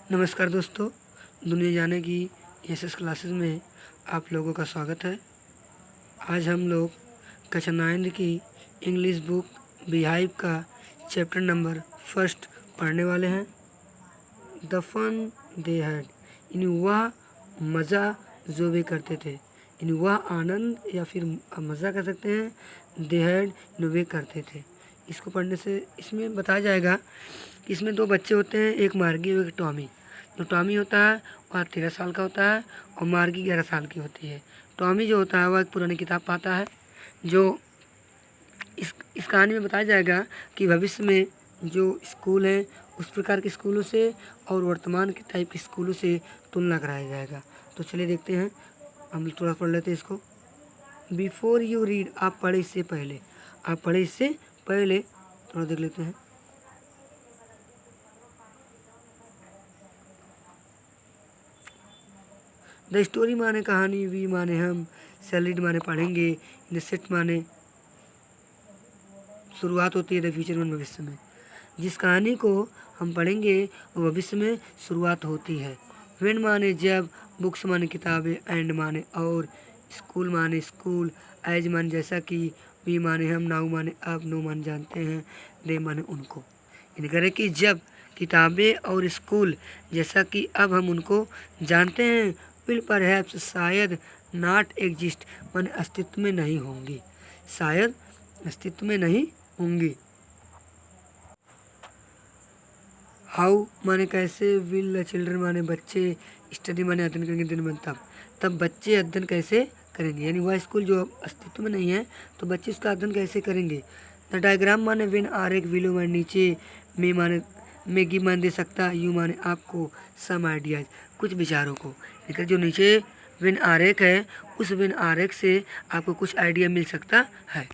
नमस्कार दोस्तों, दुनिया जाने की एसएस क्लासेस में आप लोगों का स्वागत है। आज हम लोग कक्षा 9 की इंग्लिश बुक बिहाइव का चैप्टर नंबर फर्स्ट पढ़ने वाले हैं। द फन दे हैड, यानी वह मज़ा जो वे करते थे, यानी वह आनंद या फिर मज़ा कर सकते हैं। दे हैड वे करते थे। इसको पढ़ने से इसमें बताया जाएगा कि इसमें दो बच्चे होते हैं, एक मार्गी और एक टॉमी। जो टॉमी होता है वह 13 साल का होता है और मार्गी 11 साल की होती है। टॉमी जो होता है वह एक पुरानी किताब पाता है। जो इस कहानी में बताया जाएगा कि भविष्य में जो स्कूल है उस प्रकार के स्कूलों से और वर्तमान के टाइप के स्कूलों से तुलना कराया जाएगा। तो चलिए देखते हैं, हम थोड़ा पढ़ लेते हैं इसको। बिफोर यू रीड, आप पढ़े इससे पहले थोड़ा देख लेते हैं। द स्टोरी माने कहानी, वी माने हम, सैलिड माने पढ़ेंगे, इन सेट माने शुरुआत होती है, द फ्यूचर में भविष्य में। जिस कहानी को हम पढ़ेंगे वो भविष्य में शुरुआत होती है। व्हेन माने जब, बुक्स माने किताबें, एंड माने और, स्कूल माने स्कूल, एज माने जैसा कि, वी माने हम, नाउ माने अब, नो माने जानते हैं, दे माने उनको। इन करें कि जब किताबें और स्कूल जैसा कि अब हम उनको जानते हैं, विल परहैप्स शायद, नॉट एग्जिस्ट माने अस्तित्व में नहीं होंगी, शायद अस्तित्व में नहीं होंगी। हाउ माने कैसे, विल चिल्ड्रन माने बच्चे, स्टडी माने अध्ययन करेंगे दिन में तब बच्चे अध्ययन कैसे करेंगे, यानी वह स्कूल जो अस्तित्व में नहीं है तो बच्चे उसका अध्ययन कैसे करेंगे। द डायग्राम माने विन, आरेख, विलो माने नीचे, मे माने मैगी माने दे सकता, यू माने आपको, सम आइडियाज कुछ विचारों को। लेकिन जो नीचे विन आरेख है उस विन आरेख से आपको कुछ आइडिया मिल सकता है।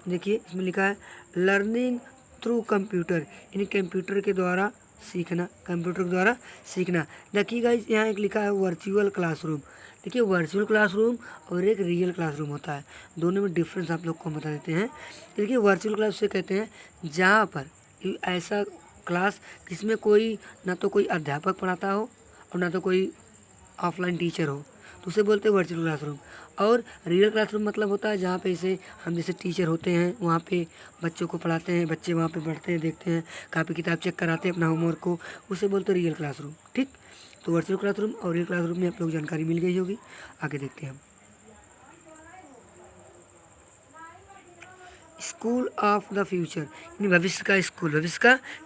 देखिए इसमें लिखा है लर्निंग थ्रू कंप्यूटर, यानी कंप्यूटर के द्वारा सीखना, कंप्यूटर के द्वारा सीखना। देखिए गाइस यहाँ एक लिखा है वर्चुअल क्लासरूम। देखिए वर्चुअल क्लासरूम और एक रियल क्लासरूम होता है, दोनों में डिफरेंस आप लोग को बता देते हैं। देखिए वर्चुअल क्लास से कहते हैं जहाँ पर ऐसा क्लास जिसमें कोई ना तो कोई अध्यापक पढ़ाता हो और ना तो कोई ऑफलाइन टीचर हो, तो उसे बोलते हैं वर्चुअल क्लासरूम। और रियल क्लासरूम मतलब होता है जहाँ पे इसे हम जैसे टीचर होते हैं वहाँ पे बच्चों को पढ़ाते हैं, बच्चे वहाँ पे पढ़ते हैं, देखते हैं, कापी किताब चेक कराते हैं अपना होमवर्क को, उसे बोलते हैं रियल क्लासरूम। ठीक, तो वर्चुअल क्लासरूम और रियल क्लासरूम में आप लोग जानकारी मिल गई होगी। आगे देखते हैं हम। स्कूल ऑफ द फ्यूचर, यानी भविष्य का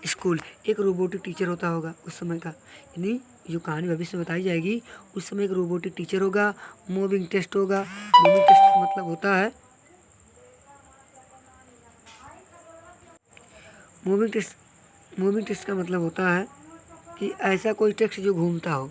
स्कूल एक रोबोटिक टीचर होता होगा उस समय का, यानी जो कहानी भविष्य में बताई जाएगी उस समय एक रोबोटिक टीचर होगा। मूविंग टेस्ट होगा। मूविंग टेस्ट मतलब होता है मूविंग टेस्ट का मतलब होता है कि ऐसा कोई टेक्स्ट जो घूमता हो,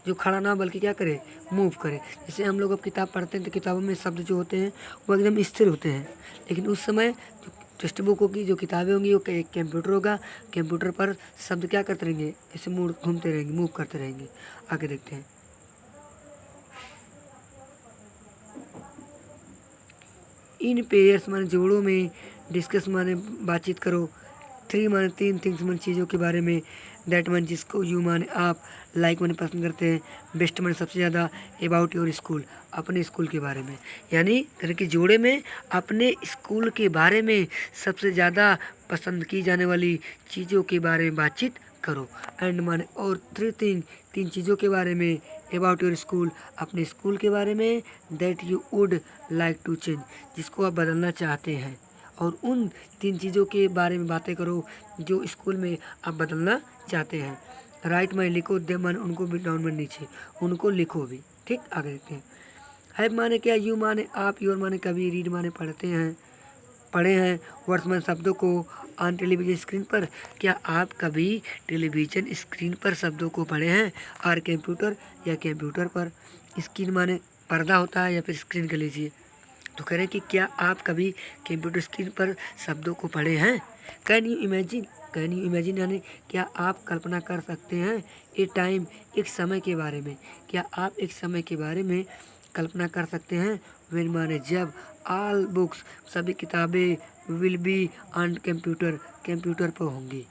जो खड़ा ना बल्कि क्या करे, मूव करे। जैसे हम लोग अब किताब पढ़ते हैं तो किताबों में शब्द जो होते हैं वो एकदम स्थिर होते हैं, लेकिन उस समय जो टेक्स्ट बुकों की जो किताबें होंगी वो एक कंप्यूटर होगा, कंप्यूटर पर शब्द क्या करते रहेंगे, ऐसे मूव घूमते रहेंगे, मूव करते रहेंगे। आगे देखते हैं। इन पेयर्स माने जोड़ों में, डिस्कस माने बातचीत करो, थ्री माने तीन, थिंग्स माने चीज़ों के बारे में, दैट माने जिसको, यू माने आप, लाइक माने पसंद करते हैं, बेस्ट माने सबसे ज़्यादा, अबाउट योर स्कूल अपने स्कूल के बारे में, यानी घर के जोड़े में अपने स्कूल के बारे में सबसे ज़्यादा पसंद की जाने वाली चीज़ों के बारे में बातचीत करो। एंड माने और, थ्री थिंग तीन चीज़ों के बारे में, अबाउट योर स्कूल अपने स्कूल के बारे में, that you would like to change जिसको आप बदलना चाहते हैं, और उन तीन चीज़ों के बारे में बातें करो जो स्कूल में आप बदलना चाहते हैं। राइट में लिखो, दे माने उनको भी, डाउन में नीचे उनको लिखो भी। ठीक, आगे देखते हैं। हैव माने क्या, यू माने आप, योर माने कभी, रीड माने पढ़े हैं वर्तमान शब्दों को ऑन टेलीविजन स्क्रीन पर, क्या आप कभी टेलीविजन स्क्रीन पर शब्दों को पढ़े हैं, और कंप्यूटर या कंप्यूटर पर, स्क्रीन माने पर्दा होता है या फिर स्क्रीन कह लीजिए, तो कह रहे हैं कि क्या आप कभी कंप्यूटर स्क्रीन पर शब्दों को पढ़े हैं। कैन यू इमेजिन यानी क्या आप कल्पना कर सकते हैं, ए टाइम एक समय के बारे में, क्या आप एक समय के बारे में कल्पना कर सकते हैं, व्हेन माने जब, ऑल बुक्स सभी किताबें, will be on computer computer पर होंगी,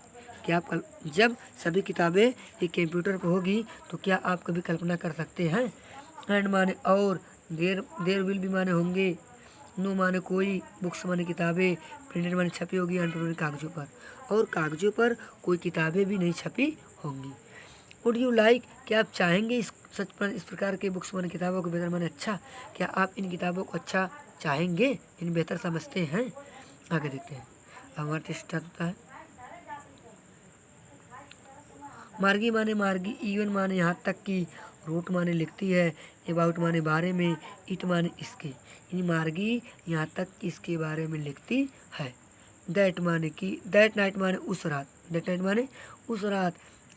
क्या आप जब सभी किताबें एक कंप्यूटर पर होगी तो क्या आप कभी कल्पना कर सकते हैं। एंड माने और, देर विल भी माने होंगे, नो माने कोई, बुक्स माने किताबें, प्रिंटेड माने छपी होगी, अनप्रिंटेड कागजों पर, और कागजों पर कोई किताबें भी नहीं छपी होंगी। वुड यू लाइक, क्या आप चाहेंगे इस प्रकार के बुक्स माने किताबों को बेहतर माने अच्छा, क्या आप इन किताबों को अच्छा चाहेंगे, इन बेहतर समझते हैं। आगे देखते हैं। हमारा टेस्ट स्टार्ट होता है। मार्गी माने मार्गी, इवन माने यहाँ तक कि, रूट माने लिखती है, अबाउट माने बारे में, इट माने इसके, यानी मार्गी यहाँ तक कि इसके बारे में लिखती है। दैट माने कि, दैट नाइट माने उस रात, दैट नाइट माने उस रात,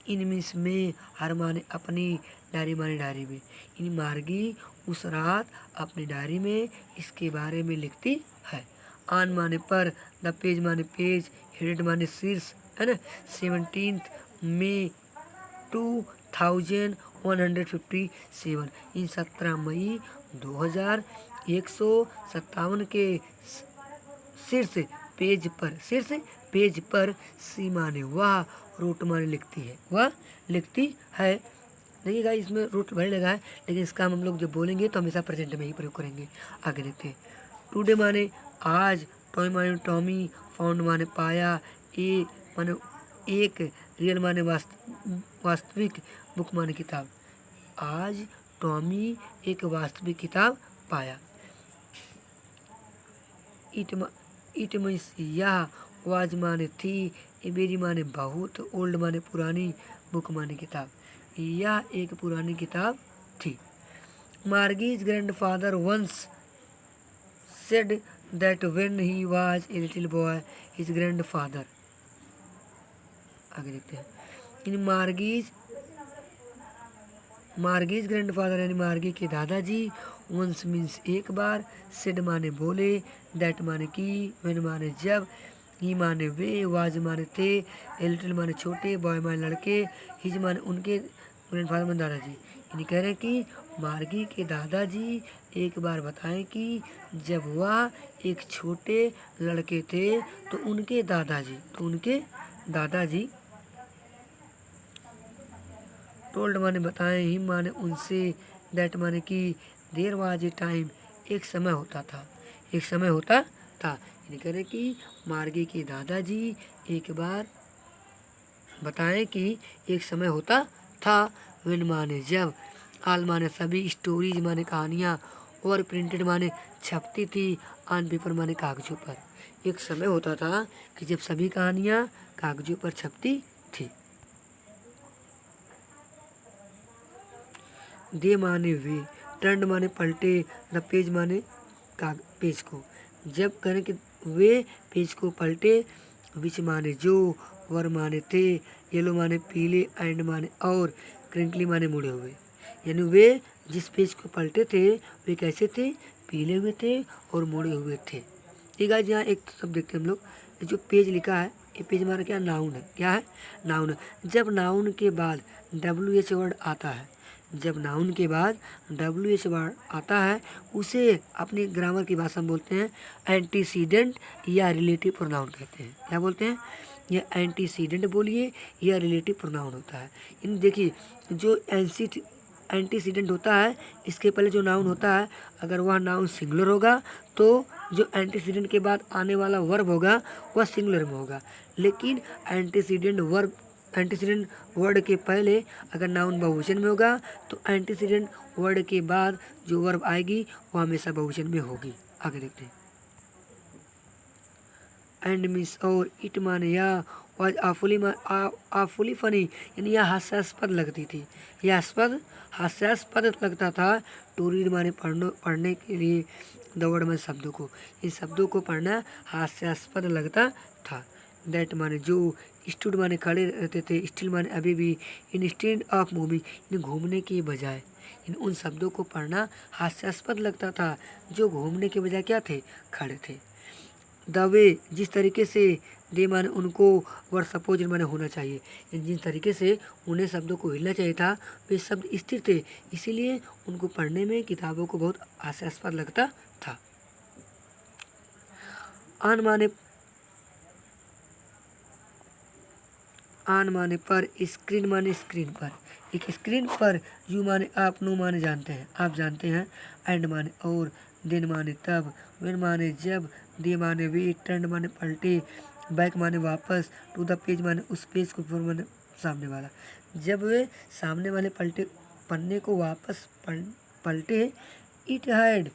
इन मीन्स में, हर माने अपनी, डायरी माने डायरी में, यानी मार्गी उस रात अपनी डायरी में इसके बारे में लिखती है। आन माने पर, द पेज माने पेज, हेडेड माने शीर्ष, है ना। 17 मई 2157, इन 17 मई 2157 के शीर्ष पेज पर सी माने वह, रूट माने लिखती है, वह लिखती है। देखिएगा इसमें रूट भले लगा है, लेकिन इसका हम लोग जब बोलेंगे तो हमेशा प्रेजेंट में ही प्रयोग करेंगे। आगे देखते हैं। टुडे माने आज, टॉय माने टॉमी, फाउंड माने पाया, ए माने एक, रियल माने वास्तविक, बुक माने किताब। आज टॉमी एक वास्तविक किताब पाया। इट मीन्स यह, वाज माने थी, एबेरी माने बहुत, ओल्ड माने पुरानी, बुक माने किताब, यह एक पुरानी किताब थी। Margie's grandfather once said that when he was a little boy his grandfather. आगे देखते हैं। इन मार्गीज ग्रैंडफादर यानी मार्गी के दादाजी, वंस मीन्स एक बार, सेड माने बोले, दैट माने की, व्हेन माने जब, ही माने वे, वाज माने थे, ए लिटिल माने छोटे, बॉय माने लड़के, हिज माने उनके, ग्रैंडफादर माने दादाजी। यानी कह रहे हैं कि मार्गी के दादाजी एक बार बताएं कि जब वह एक छोटे लड़के थे तो उनके दादाजी टोल्ड माने बताएं, हिम माने उनसे, दैट माने कि, देर वाज ए टाइम, एक समय होता था, यानी कह रहे कि मार्गी के दादाजी एक बार बताएं कि एक समय होता था। व्हेन माने जब, आल माने सभी, स्टोरीज माने कहानियाँ, और प्रिंटेड माने छपती थी, ऑन पेपर माने कागजों पर। एक समय होता था कि जब सभी कहानियाँ कागजों पर छपती थी। दे माने वे, टर्न माने पलटे, द पेज माने पेज को, जब करें कि वे पेज को पलटे, विच माने जो, वर माने थे, येलो माने पीले, एंड माने और, क्रिंकली माने मुड़े हुए। यानी वे जिस पेज को पलटे थे वे कैसे थे, पीले हुए थे और मुड़े हुए थे। ठीक है, यहाँ एक शब्द देखते हैं हम लोग। जो पेज लिखा है, ये पेज हमारा क्या नाउन है, क्या है, नाउन है। जब नाउन के बाद WH वर्ड आता है, जब नाउन के बाद WH वर्ड आता है, उसे अपनी ग्रामर की भाषा में बोलते हैं एंटीसीडेंट या रिलेटिव प्रोनाउन कहते हैं। क्या बोलते हैं, यह एंटीसीडेंट बोलिए या रिलेटिव प्रोनाउन होता है। इन देखिए, जो एंटीसीडेंट होता है, इसके पहले जो नाउन होता है, अगर वह नाउन सिंगुलर होगा तो जो एंटीसीडेंट के बाद आने वाला वर्ब होगा वह सिंगुलर में होगा। लेकिन एंटीसीडेंट वर्ड के पहले अगर नाउन बहुवचन में होगा तो एंटीसीडेंट वर्ड के बाद जो वर्ब आएगी वह हमेशा बहुवचन में होगी। आगे देखते हैं। एंड मिस और, इट माने या, वाज आफुली फनी, यानी यह हास्यास्पद लगती थी, यह हास्यास्पद लगता था। टू रीड माने पढ़ने के लिए, द वर्ड माने शब्दों को, इन शब्दों को पढ़ना हास्यास्पद लगता था। दैट माने जो, स्टूड माने खड़े रहते थे, स्टिल माने अभी भी, इंस्टेड ऑफ मूविंग, इन घूमने के बजाय, इन उन शब्दों को पढ़ना हास्यास्पद लगता था जो घूमने के बजाय क्या थे, खड़े थे। द वे, जिस तरीके से, दे माने उनको, वर सपोज माने होना चाहिए, जिस तरीके से उन्हें शब्दों को हिलना चाहिए था वे शब्द स्थिर थे, इसीलिए उनको पढ़ने में किताबों को बहुत हास्यास्पद लगता था। आन माने आन माने पर, स्क्रीन माने स्क्रीन पर, एक स्क्रीन पर, यू माने आप, नो माने जानते हैं, आप जानते हैं, एंड माने और, देन माने तब, वेन माने जब, दे माने वे, टर्न माने पलटे, बैक माने वापस, टू द पेज माने उस पेज को, ऊपर माने सामने वाला। जब वे सामने वाले पन्ने को वापस पलटे, it had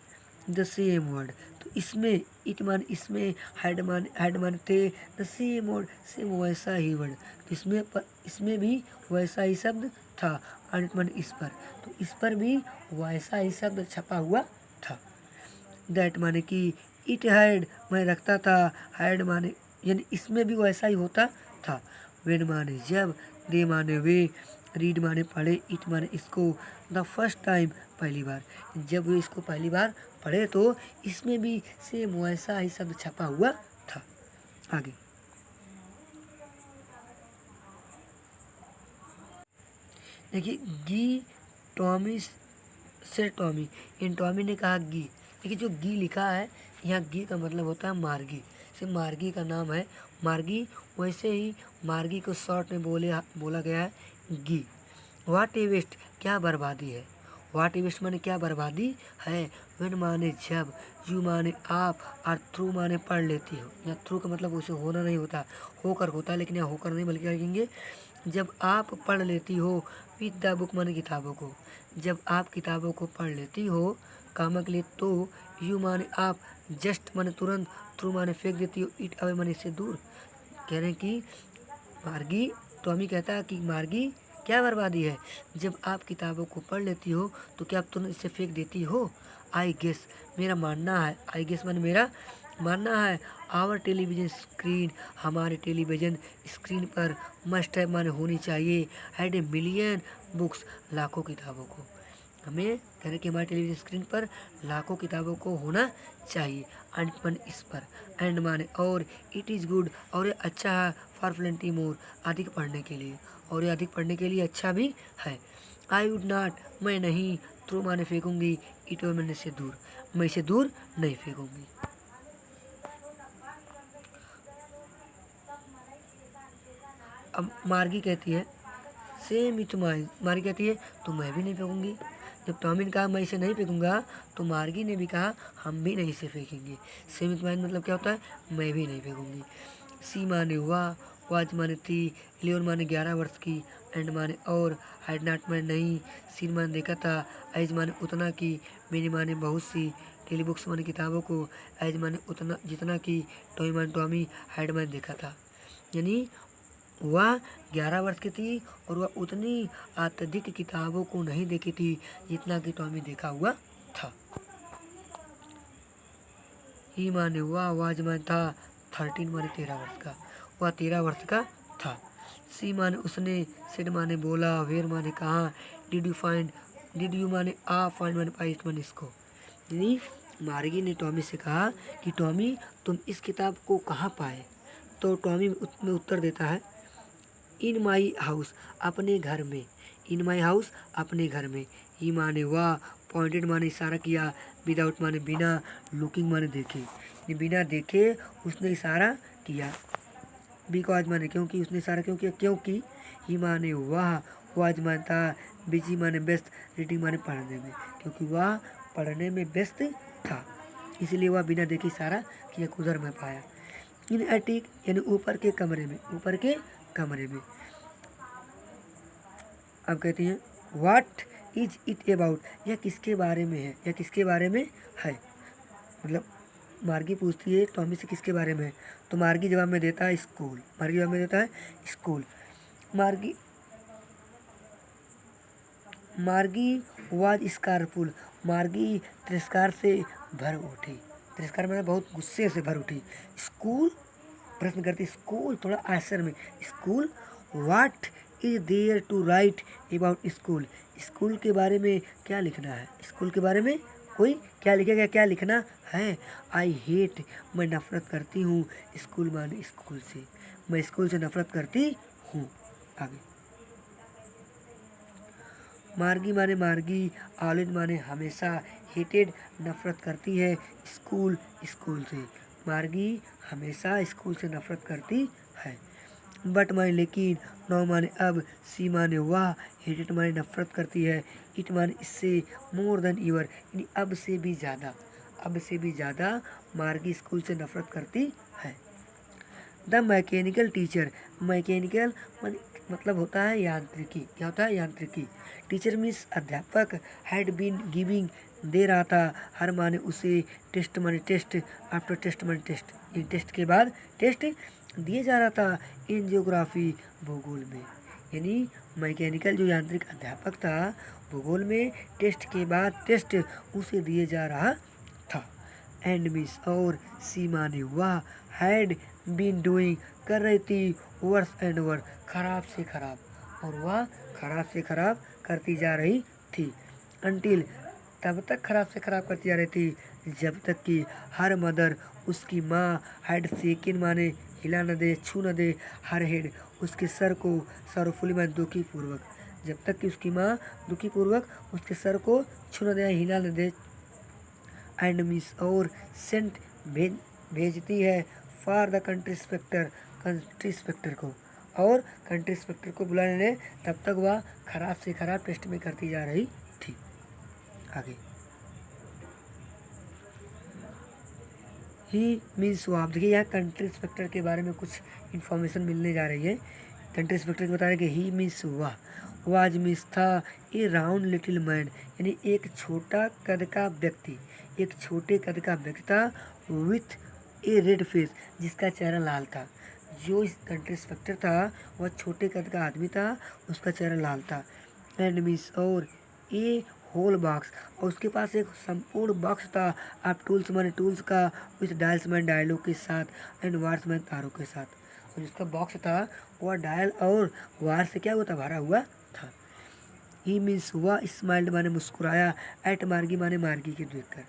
the same word. तो इसमें इट मान इसमें, हेड मान थे, द सेम वर्ड, सेम वैसा ही वर्ड। तो इसमें भी वैसा ही शब्द था। और इट मान इस पर, तो इस पर भी वैसा ही शब्द छपा हुआ था। दैट माने कि, इट हैड मैं रखता था, हैड माने यानी इसमें भी वैसा ही होता था। वेन माने जब, दे माने वे, रीड माने पढ़े, इट माने इसको, द फर्स्ट टाइम पहली बार। जब वे इसको पहली बार पढ़े तो इसमें भी सेम वैसा ही शब्द छपा हुआ था। आगे देखिए, गी टॉमी से टॉमी, इन टॉमी ने कहा गी। देखिए जो गी लिखा है यहाँ, गी का मतलब होता है मार्गी, से मार्गी का नाम है मार्गी। वैसे ही मार्गी को शॉर्ट में बोला गया है गी। वाट ए वेस्ट, क्या बर्बादी है। वाट ए वेस्ट माने क्या बर्बादी है। वेन माने जब, यू माने आप, और थ्रू माने पढ़ लेती हो। यहाँ थ्रू का मतलब उसे होना नहीं होता, होकर होता है, लेकिन यहाँ होकर नहीं बल्कि क्या लिखेंगे, जब आप पढ़ लेती हो, विद द बुक माने किताबों को, जब आप किताबों को पढ़ लेती हो, कामा के लिए तो, यू माने आप, जस्ट माने तुरंत, थ्रू माने फेंक देती हो, इट अवे माने इससे दूर। कह रहे हैं कि मार्गी, टॉमी कहता है कि मार्गी क्या बर्बादी है, जब आप किताबों को पढ़ लेती हो तो क्या आप तुरंत इसे फेंक देती हो। आई गेस मेरा मानना है, आई गेस माने मेरा मानना है, आवर टेलीविजन स्क्रीन हमारे टेलीविज़न स्क्रीन पर, मस्ट हैव माने होनी चाहिए, हैड ए मिलियन बुक्स लाखों किताबों को। हमें कह रहे कि हमारे टेलीविजन स्क्रीन पर लाखों किताबों को होना चाहिए। एंड मन इस पर, एंड माने और, इट इज़ गुड और ये अच्छा है, फॉर प्लेंटी मोर अधिक पढ़ने के लिए, और ये अधिक पढ़ने के लिए अच्छा भी है। आई वुड नॉट मैं नहीं, थ्रू माने फेंकूंगी, इट और मैंने से दूर, मैं इसे दूर नहीं फेंकूंगी। अब मार्गी कहती है सेम इट माई, मार्गी कहती है तो मैं भी नहीं फेंकूंगी। जब टॉमी ने कहा मैं इसे नहीं फेंकूंगा तो मार्गी ने भी कहा हम भी नहीं इसे फेंकेंगे। सेम इट माइन मतलब क्या होता है, मैं भी नहीं फेंकूंगी। सी माने हुआ, वाज माने थी, लियोन माने 11 वर्ष की, एंड माने और, हैड नॉट माने नहीं, सीन माने देखा था, एज माने उतना की, मेनी माने बहुत सी, टेली बुक्स माने किताबों को, एज माने उतना जितना की, टॉमी माने टॉमी, हैड माने देखा था। यानी वह 11 वर्ष की थी और वह उतनी अत्यधिक किताबों को नहीं देखी थी जितना कि टॉमी देखा हुआ था। ही माने हुआ, वाज माने था, 13 माने 13 वर्ष का, वह 13 वर्ष का था। सी माने उसने, सिड माने बोला, वेर माने कहाँ, डिड यू माने आ, फाइंड माने पाई, इट माने इसको। यानी मार्गी ने टॉमी से कहा कि टॉमी तुम इस किताब को कहाँ पाए। तो टॉमी में उत्तर देता है, इन माई हाउस अपने घर में, इन माई हाउस अपने घर में। ही माने वाह, पॉइंटेड माने इशारा किया, विदाउट माने बिना, लुकिंग माने देखे, ये बिना देखे उसने इशारा किया। बिकॉज माने क्योंकि, उसने इशारा क्यों किया, क्योंकि। ही माने वाह, वाज माने था, बिजी माने व्यस्त, रीडिंग माने पढ़ने में, क्योंकि वह पढ़ने में व्यस्त था इसलिए वह बिना देखे इशारा किया, उधर में पाया। इन एटिक यानी ऊपर के कमरे में, ऊपर के कमरे में। अब कहती हैं व्हाट इज इट अबाउट, यह किसके बारे में है, यह किसके बारे में है। मतलब मार्गी पूछती है टॉमी से किसके बारे में है, तो मार्गी जवाब में देता है स्कूल, मार्गी जवाब में देता है स्कूल। मार्गी मार्गी वाज स्कारफुल, मार्गी तिरस्कार से भर उठी, तिरस्कार में बहुत गुस्से से भर उठी। स्कूल प्रश्न करती, स्कूल थोड़ा आश्चर्य में, school what is there to write about school, school के बारे में क्या लिखना है, स्कूल के बारे में कोई क्या लिखेगा, क्या लिखना है। आई हेट मैं नफरत करती हूँ, स्कूल माने स्कूल से, मैं स्कूल से नफरत करती हूँ। आगे मार्गी माने मार्गी, ऑलवेज माने हमेशा, हेटेड नफरत करती है, स्कूल स्कूल से, मार्गी हमेशा स्कूल से नफरत करती है। बट माने लेकिन, नो माने अब, सी माने वह, हेटेड माने नफरत करती है, इट माने इससे, मोर देन ईवर यानी अब से भी ज़्यादा, अब से भी ज़्यादा मार्गी स्कूल से नफरत करती है। द मैकेनिकल टीचर, मैकेनिकल मतलब होता है यांत्रिकी, क्या होता है यांत्रिकी। टीचर मीन्स अध्यापक, हैड बीन गिविंग दे रहा था, हर माने उसे, टेस्ट माने टेस्ट, आफ्टर टेस्ट माने टेस्ट, इन टेस्ट के बाद टेस्ट दिए जा रहा था, इन ज्योग्राफी भूगोल में, यानी मैकेनिकल जो यांत्रिक अध्यापक था भूगोल में टेस्ट के बाद टेस्ट उसे दिए जा रहा था। एंड मिस और, सी माने वह, हैड बीन डूइंग कर रही थी, वर्स एंड वर्स खराब से खराब, और वह खराब से खराब करती जा रही थी। अंटिल तब तक खराब से खराब करती जा रही थी जब तक कि हर मदर उसकी माँ, हैड सेकिन माने हिला न दे, छू न दे, हर हेड उसके सर को, सरफुली माने दुखी पूर्वक, जब तक कि उसकी माँ दुखी पूर्वक उसके सर को छू न दे, हिला न दे। एंड मिस और, सेंट भेजती है, फॉर द कंट्री इंस्पेक्टर को, और कंट्री इंस्पेक्टर को बुलाने, तब तक वह खराब से खराब टेस्ट में करती जा रही थी। आगे ही मीन्स वो, आप देखिए यहाँ कंट्री इंस्पेक्टर के बारे में कुछ इन्फॉर्मेशन मिलने जा रही है। कंट्री इंस्पेक्टर को बता रहे कि ही मीन्स वाह, वाज मीन्स था, ए राउंड लिटिल मैन यानी एक छोटा कद का व्यक्ति, एक छोटे कद का व्यक्ति था, विथ ए रेड फेस जिसका चेहरा लाल था। जो इस कंट्री इंस्पेक्टर था वह छोटे कद का आदमी था, उसका चेहरा लाल था। एंड मीन्स और, ए होल बॉक्स और उसके पास एक संपूर्ण बॉक्स था, आप टूल्स माने टूल्स का, विथ डायल्स माने डायलों के साथ, एंड वार्स माने तारों के साथ, और जिसका बॉक्स था वह डायल और वार से क्या हुआ था, भरा हुआ था। ही मीन्स वह स्माइल्ड माने मुस्कुराया, एट मार्गी माने मार्गी के देखकर,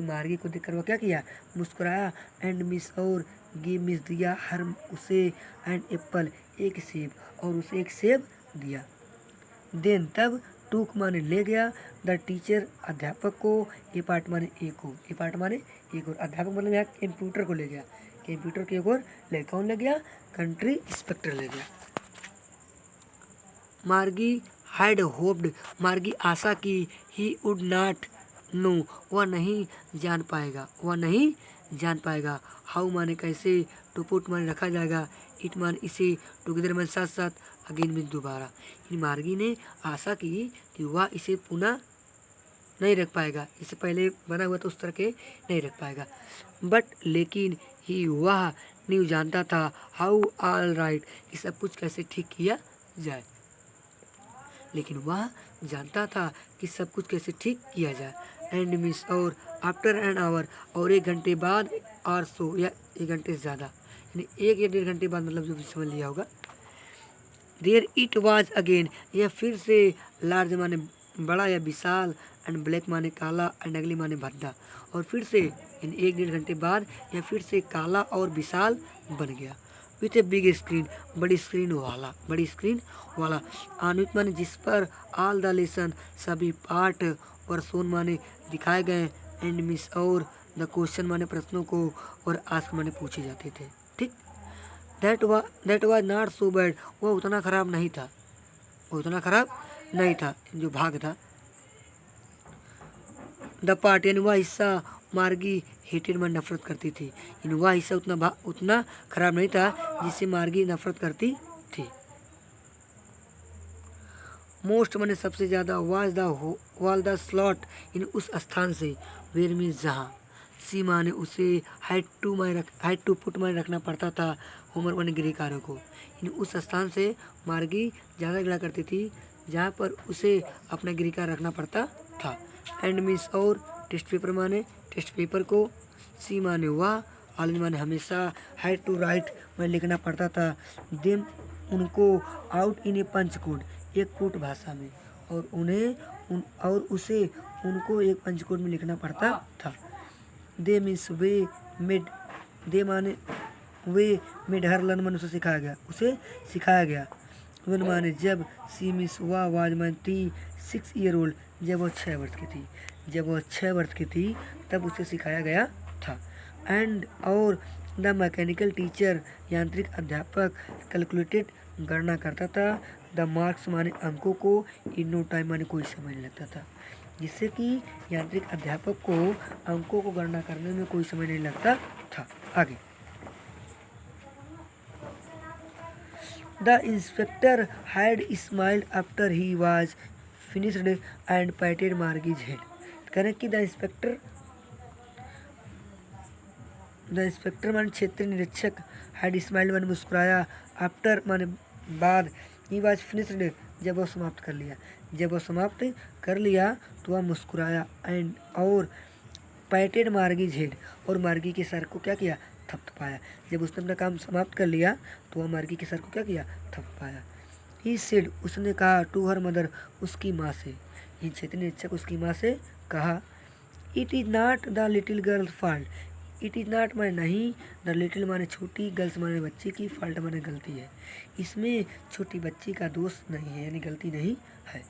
मार्गी को देखकर वह क्या किया, मुस्कुराया। एंड मिस और, गिव मिस दिया हर उसे, एंड एप्पल एक सेब, और उसे एक सेब दिया। देन तब, टूक माने ले गया, द टीचर अध्यापक को, ए पार्ट माने एक और, ए पार्ट माने एक और, अध्यापक मतलब यहाँ कंप्यूटर को ले गया, कंप्यूटर की एक और ले, कौन ले गया, कंट्री इंस्पेक्टर ले गया। मार्गी हैड होप्ड, मार्गी आशा की, ही वुड नॉट नो वह नहीं जान पाएगा, वह नहीं जान पाएगा। हाउ माने कैसे, टू पुट माने रखा जाएगा, इट माने इसे, टुगेदर माने साथ साथ, अगेन में दोबारा। मार्गी ने आशा की कि वह इसे पुनः नहीं रख पाएगा, इससे पहले बना हुआ तो उस तरह के नहीं रख पाएगा। बट लेकिन ही वह न्यू जानता था, हाउ ऑल राइट कि सब कुछ कैसे ठीक किया जाए, लेकिन वह जानता था कि सब कुछ कैसे ठीक किया जाए। एंड मिस और, आफ्टर एन आवर और एक घंटे बाद, और सो या एक घंटे से ज़्यादा, यानी एक या डेढ़ घंटे बाद, मतलब जो भी समझ लिया होगा। देयर इट वाज अगेन, यह फिर से, लार्ज माने बड़ा या विशाल, एंड ब्लैक माने काला, एंड अगली माने भद्दा, और फिर से इन एक डेढ़ घंटे बाद यह फिर से काला और विशाल बन गया। विथ ए बिग स्क्रीन, बड़ी स्क्रीन वाला, बड़ी स्क्रीन वाला। आन्वित माने जिस पर, ऑल द लेसन सभी पाठ, और सोन माने दिखाए गए, एंड मिस और, द क्वेश्चन माने प्रश्नों को, और आस्क माने पूछे जाते थे। ठीक, that was not so bad, वह उतना खराब नहीं था, वो उतना खराब नहीं था जो भाग था। द पार्ट यानी वह हिस्सा, मार्गी हेटेड में नफरत करती थी, यानी वह हिस्सा उतना खराब नहीं था जिससे मार्गी नफरत करती थी। मोस्ट माने सबसे ज़्यादा, वाज द स्लॉट इन उस स्थान से, वेर मीन्स जहाँ, सी माने उसे, हैड टू पुट माने रखना पड़ता था, होमवर्क माने गृह कार्यों को, इन उस स्थान से मार्गी ज़्यादा गिरा करती थी जहाँ पर उसे अपना गृह कार्य रखना पड़ता था। एंड मिस और, टेस्ट पेपर माने टेस्ट पेपर को, सी माने वह, ऑलवेज माने हमेशा, हैड टू राइट माने लिखना पड़ता था, देम उनको, आउट इन ए पंचकोड एक कूट भाषा में, और उसे उनको एक पंचकोड में लिखना पड़ता था। दे मीन्स वे मेड, दे माने वे मेड हर लर्न माने उसे सिखाया गया, उसे सिखाया गया। वन माने जब, सी मीन्स वह, वाज माने थी, 6 ईयर ओल्ड जब वह 6 वर्ष की थी, जब वह 6 वर्ष की थी तब उसे सिखाया गया था। एंड और, द मैकेनिकल टीचर यांत्रिक अध्यापक कैलकुलेटेड गणना करता था। द मार्क्स माने अंकों को, इन नो टाइम माने कोई समय नहीं लगता था। जिससे कि यांत्रिक अध्यापक को अंकों को गणना करने में कोई समय नहीं लगता था। आगे, the inspector had smiled after he was finished and patted Margie's head. करें कि द इंस्पेक्टर माने क्षेत्रीय निरीक्षक, हैड स्माइल्ड माने मुस्कुराया, आफ्टर माने बाद, ही वाज फिनिश्ड जब वह समाप्त कर लिया, जब वह समाप्त कर लिया तो वह मुस्कुराया, एंड और पैटेड मार्गीज हेड और मार्गी के सर को क्या किया, थपथपाया। जब उसने अपना काम समाप्त कर लिया तो वह मार्गी के सर को क्या किया, थपथपाया। ही सेड उसने कहा, टू हर मदर उसकी माँ से, ये क्षेत्रीय निरीक्षक उसकी माँ से कहा, it is not the little girl fault, it is not माने नहीं, द लिटिल माने छोटी, गर्ल्स माने बच्ची की, फॉल्ट माने गलती है, इसमें छोटी बच्ची का दोष नहीं है, यानी गलती नहीं है।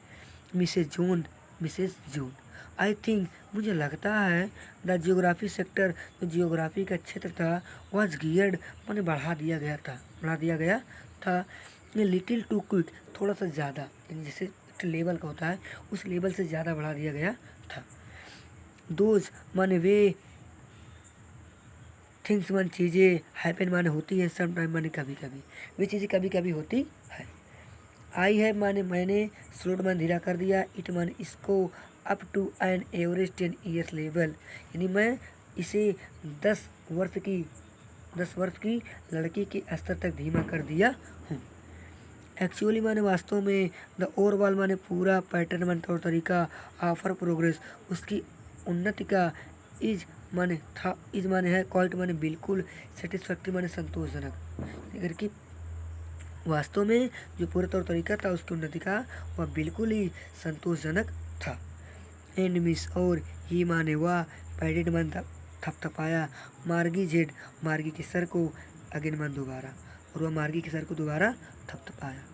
मिसेस जॉन आई थिंक मुझे लगता है द जियोग्राफी सेक्टर जो जियोग्राफी का क्षेत्र था वॉज गियर्ड माने बढ़ा दिया गया था लिटिल टू क्विक थोड़ा सा ज़्यादा, यानी जैसे लेवल का होता है उस लेवल से ज़्यादा बढ़ा दिया गया था। दोज माने वे, थिंग्स माने चीज़ें, हैपन माने होती है, सम टाइम माने कभी कभी, वे चीज़ें कभी कभी होती है। आई है माने मैंने, स्लोड माने धीरा कर दिया, इट माने इसको, up to an average 10 years level, यानी मैं इसे 10 वर्ष की लड़की के स्तर तक धीमा कर दिया हूँ। एक्चुअली माने वास्तव में, द ओवरऑल माने पूरा, पैटर्न माने तौर तरीका, ऑफर प्रोग्रेस उसकी उन्नति का, इज माने है, क्वाइट माने बिल्कुल, सेटिस्फैक्ट्री माने संतोषजनक, अगर कि वास्तव में जो पूरा तौर तरीका था उसकी उन्नति का वह बिल्कुल ही संतोषजनक था। एंड मिस और, ही माने वह, पैडेड माने थपथपाया, मार्गी जेड मार्गी के सर को, अगेन मान दोबारा, और वह मार्गी के सर को दोबारा थपथपाया।